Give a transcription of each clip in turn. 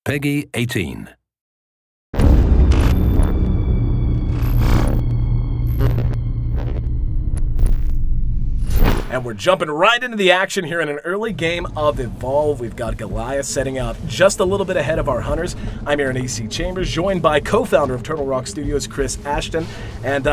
Peggy 18. And we're jumping right into the action here in an early game of Evolve. We've got Goliath setting out just a little bit ahead of our hunters. I'm Aaron AC Chambers, joined by co-founder of Turtle Rock Studios, Chris Ashton. And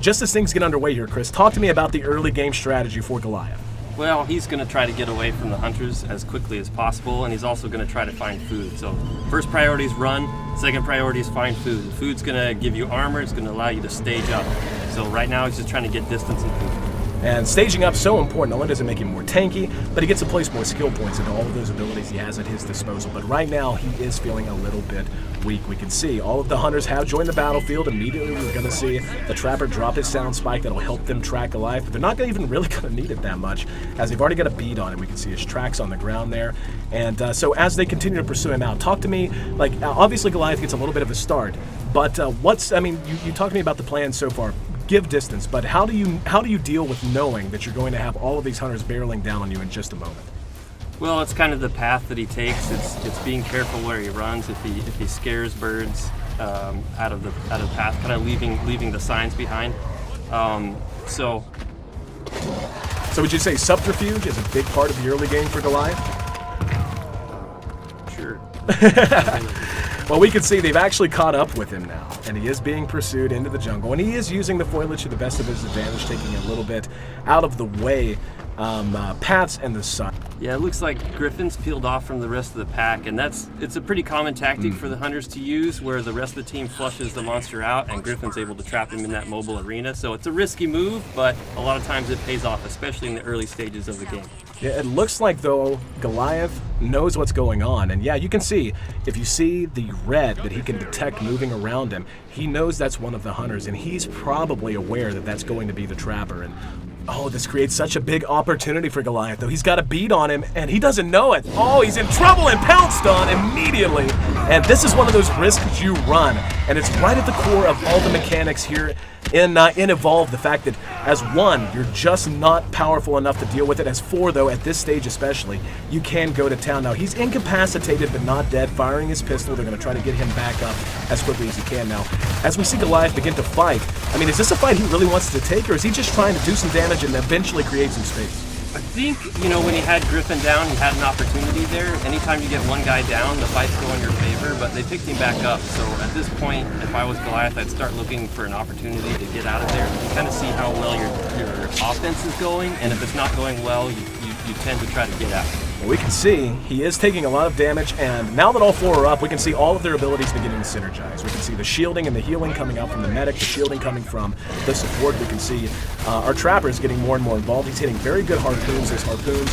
just as things get underway here, Chris, talk to me about the early game strategy for Goliath. Well, he's going to try to get away from the hunters as quickly as possible, and he's also going to try to find food. So first priority is run, second priority is find food. The food's going to give you armor, it's going to allow you to stage up. So right now he's just trying to get distance and food. And staging up so important. Not only does it make him more tanky, but he gets to place more skill points into all of those abilities he has at his disposal. But right now, he is feeling a little bit weak. We can see all of the hunters have joined the battlefield. Immediately, we're going to see the Trapper drop his sound spike that'll help them track Goliath. But they're not even really going to need it that much, as they've already got a bead on him. We can see his tracks on the ground there. And so as they continue to pursue him out, talk to me, like, obviously Goliath gets a little bit of a start. But you talk to me about the plan so far. Give distance, but how do you deal with knowing that you're going to have all of these hunters barreling down on you in just a moment? Well, it's kind of the path that he takes. It's being careful where he runs. If he scares birds out of the path, kind of leaving the signs behind. So would you say subterfuge is a big part of the early game for Goliath? Sure. Well, we can see they've actually caught up with him now, and he is being pursued into the jungle, and he is using the foliage to the best of his advantage, taking a little bit out of the way paths and the sun. Yeah, it looks like Griffin's peeled off from the rest of the pack, and it's a pretty common tactic for the hunters to use, where the rest of the team flushes the monster out and Griffin's able to trap him in that mobile arena. So it's a risky move, but a lot of times it pays off, especially in the early stages of the game. Yeah, it looks like, though, Goliath knows what's going on. And yeah, you can see, if you see the red that he can detect moving around him, he knows that's one of the hunters, and he's probably aware that that's going to be the Trapper. And oh, this creates such a big opportunity for Goliath, though. He's got a bead on him, and he doesn't know it. Oh, he's in trouble and pounced on immediately. And this is one of those risks you run, and it's right at the core of all the mechanics here in Evolve. The fact that as one, you're just not powerful enough to deal with it. As four, though, at this stage especially, you can go to town. Now, he's incapacitated but not dead, firing his pistol. They're going to try to get him back up as quickly as he can. Now, as we see Goliath begin to fight, I mean, is this a fight he really wants to take, or is he just trying to do some damage and eventually create some space? I think, when he had Griffin down, he had an opportunity there. Anytime you get one guy down, the fights go in your favor, but they picked him back up. So at this point, if I was Goliath, I'd start looking for an opportunity to get out of there. You kind of see how well your offense is going, and if it's not going well, you tend to try to get out. Well, we can see he is taking a lot of damage, and now that all four are up, we can see all of their abilities beginning to synergize. We can see the shielding and the healing coming out from the medic, the shielding coming from the support. We can see our Trapper is getting more and more involved. He's hitting very good harpoons. His harpoons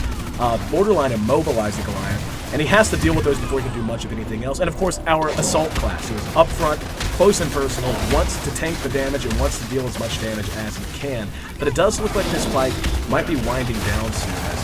borderline immobilize the Goliath, and he has to deal with those before he can do much of anything else. And of course, our Assault class, who is up front, close and personal, wants to tank the damage and wants to deal as much damage as he can. But it does look like this fight might be winding down soon, as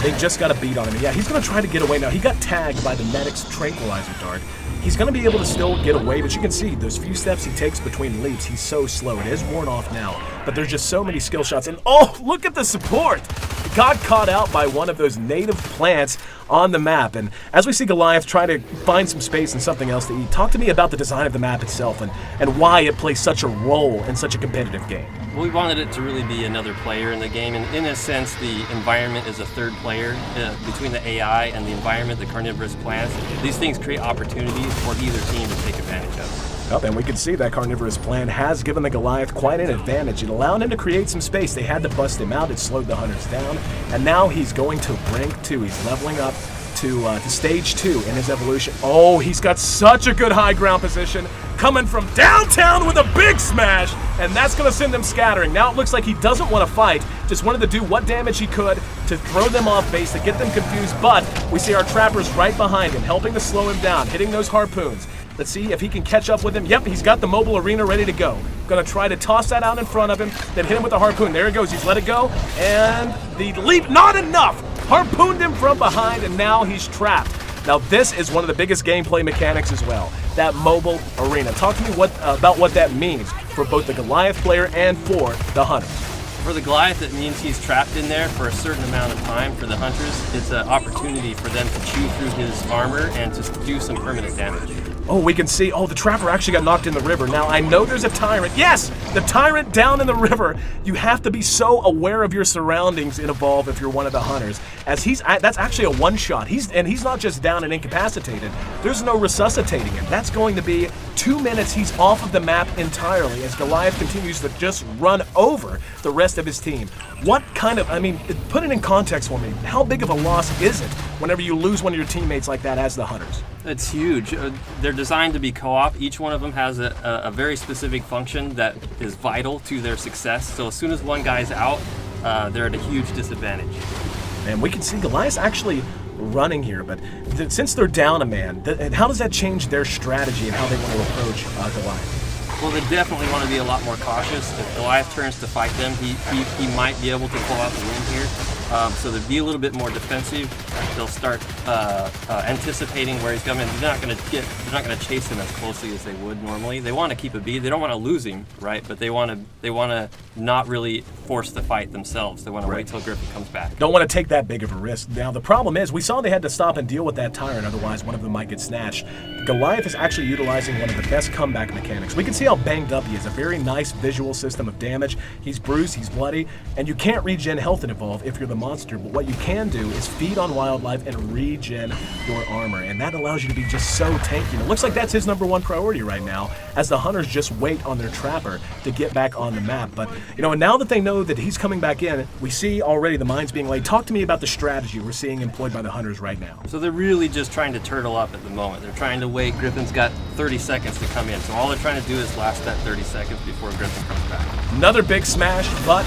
they just got a beat on him. Yeah, he's going to try to get away now. He got tagged by the medic's tranquilizer dart. He's going to be able to still get away, but you can see those few steps he takes between leaps, he's so slow. It is worn off now, but there's just so many skill shots. And oh, look at the support! He got caught out by one of those native plants on the map. And as we see Goliath try to find some space and something else to eat, talk to me about the design of the map itself and why it plays such a role in such a competitive game. Well, we wanted it to really be another player in the game, and in a sense, the environment is a third player between the AI and the environment, the carnivorous plants. These things create opportunities for either team to take advantage of. Up, and we can see that carnivorous plant has given the Goliath quite an advantage. It allowed him to create some space. They had to bust him out. It slowed the hunters down, and now he's going to rank 2. He's leveling up to stage 2 in his evolution. Oh, he's got such a good high ground position, coming from downtown with a big smash, and that's going to send them scattering. Now it looks like he doesn't want to fight, just wanted to do what damage he could to throw them off base, to get them confused, but we see our Trappers right behind him, helping to slow him down, hitting those harpoons. Let's see if he can catch up with him. Yep, he's got the mobile arena ready to go. Gonna try to toss that out in front of him, then hit him with the harpoon. There he goes, he's let it go, and the leap, not enough! Harpooned him from behind, and now he's trapped. Now this is one of the biggest gameplay mechanics as well, that mobile arena. Talk to me about what that means for both the Goliath player and for the hunter. For the Goliath, it means he's trapped in there for a certain amount of time. For the Hunters, it's an opportunity for them to chew through his armor and to do some permanent damage. Oh, we can see, the Trapper actually got knocked in the river. Now, I know there's a Tyrant. Yes, the Tyrant down in the river. You have to be so aware of your surroundings in Evolve if you're one of the Hunters, as that's actually a one-shot. He's not just down and incapacitated. There's no resuscitating him. That's going to be 2 minutes. He's off of the map entirely as Goliath continues to just run over the rest of his team. What kind of, put it in context for me. How big of a loss is it whenever you lose one of your teammates like that as the Hunters? It's huge. They're designed to be co-op. Each one of them has a very specific function that is vital to their success. So as soon as one guy's out, they're at a huge disadvantage. And we can see Goliath's actually running here, but since they're down a man, how does that change their strategy and how they want to approach Goliath? Well, they definitely want to be a lot more cautious. If Goliath turns to fight them, he might be able to pull out the win here. So they'll be a little bit more defensive. They'll start anticipating where he's coming. They're not going to chase him as closely as they would normally. They want to keep a beat. They don't want to lose him, right? But they want to not really force the fight themselves. They want to wait till Griffin comes back. Don't want to take that big of a risk. Now the problem is, we saw they had to stop and deal with that Tyrant, otherwise one of them might get snatched. Goliath is actually utilizing one of the best comeback mechanics. We can see how banged up he is. A very nice visual system of damage. He's bruised, he's bloody, and you can't regen health in Evolve if you're the monster, but what you can do is feed on wildlife and regen your armor, and that allows you to be just so tanky. And it looks like that's his #1 priority right now, as the Hunters just wait on their Trapper to get back on the map. But, and now that they know that he's coming back in, we see already the mines being laid. Talk to me about the strategy we're seeing employed by the Hunters right now. So they're really just trying to turtle up at the moment. They're trying to wait. Griffin's got 30 seconds to come in, so all they're trying to do is last that 30 seconds before Griffin comes back. Another big smash, but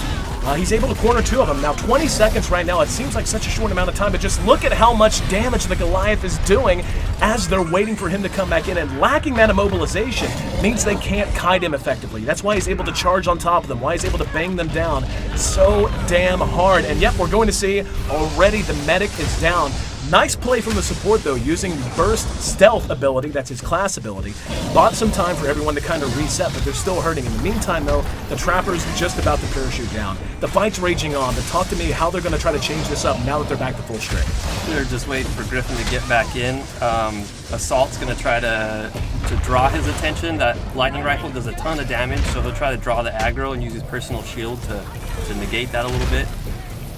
he's able to corner 2 of them. Now 20 seconds right now, it seems like such a short amount of time, but just look at how much damage the Goliath is doing as they're waiting for him to come back in, and lacking that immobilization means they can't kite him effectively. That's why he's able to charge on top of them, why he's able to bang them down so damn hard. And yep, we're going to see already the medic is down. Nice play from the support though, using the burst stealth ability, that's his class ability. Bought some time for everyone to kind of reset, but they're still hurting. In the meantime though, the Trapper's just about to parachute down. The fight's raging on, but talk to me how they're going to try to change this up now that they're back to full strength. They're just waiting for Griffin to get back in. Assault's going to try to draw his attention. That lightning rifle does a ton of damage, so he'll try to draw the aggro and use his personal shield to negate that a little bit.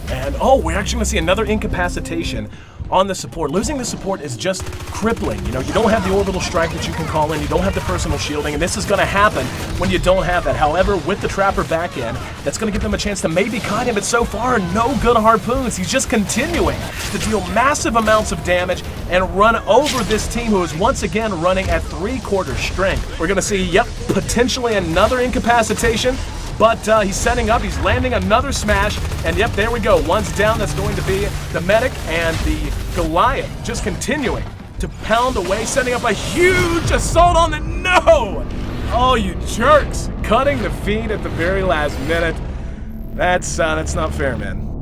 And we're actually going to see another incapacitation on the support. Losing the support is just crippling. You don't have the orbital strike that you can call in, you don't have the personal shielding, and this is going to happen when you don't have that. However, with the Trapper back in, that's going to give them a chance to maybe kite him, but so far, no good harpoons. He's just continuing to deal massive amounts of damage and run over this team who is once again running at 3/4 strength. We're going to see, potentially another incapacitation. But he's setting up, he's landing another smash, and yep, there we go. One's down, that's going to be the medic, and the Goliath just continuing to pound away, setting up a huge assault on the... No! Oh, you jerks! Cutting the feed at the very last minute. That's not fair, man.